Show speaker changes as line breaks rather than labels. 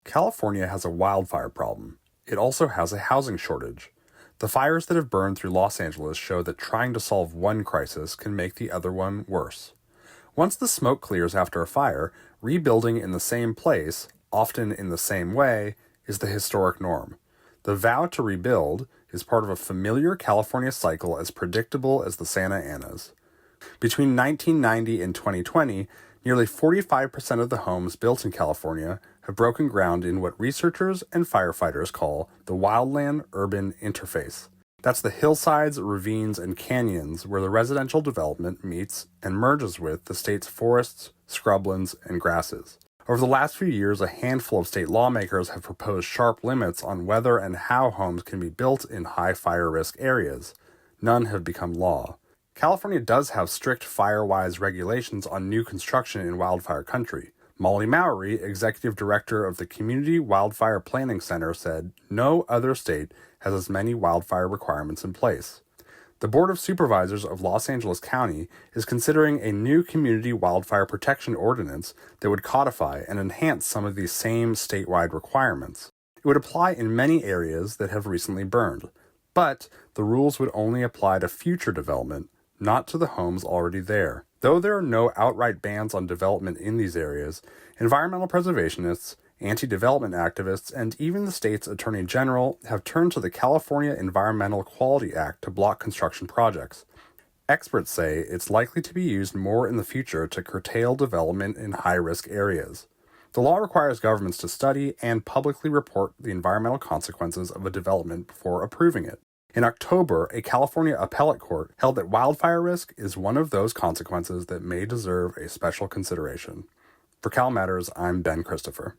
California has a wildfire problem. It also has a housing shortage. The fires that have burned through Los Angeles show that trying to solve one crisis can make the other one worse. Once the smoke clears after a fire, rebuilding in the same place, often in the same way, is the historic norm. The vow to rebuild is part of a familiar California cycle as predictable as the Santa Anas. Between 1990 and 2020, nearly 45% of the homes built in California have broken ground in what researchers and firefighters call the wildland-urban interface. That's the hillsides, ravines, and canyons where the residential development meets and merges with the state's forests, scrublands, and grasses. Over the last few years, a handful of state lawmakers have proposed sharp limits on whether and how homes can be built in high fire risk areas. None have become law. California does have strict fire-wise regulations on new construction in wildfire country. Molly Mowry, executive director of the Community Wildfire Planning Center, said no other state has as many wildfire requirements in place. The Board of Supervisors of Los Angeles County is considering a new community wildfire protection ordinance that would codify and enhance some of these same statewide requirements. It would apply in many areas that have recently burned, but the rules would only apply to future development, not to the homes already there. Though there are no outright bans on development in these areas, environmental preservationists, anti-development activists, and even the state's attorney general have turned to the California Environmental Quality Act to block construction projects. Experts say it's likely to be used more in the future to curtail development in high-risk areas. The law requires governments to study and publicly report the environmental consequences of a development before approving it. In October, a California appellate court held that wildfire risk is one of those consequences that may deserve a special consideration. For Cal Matters, I'm Ben Christopher.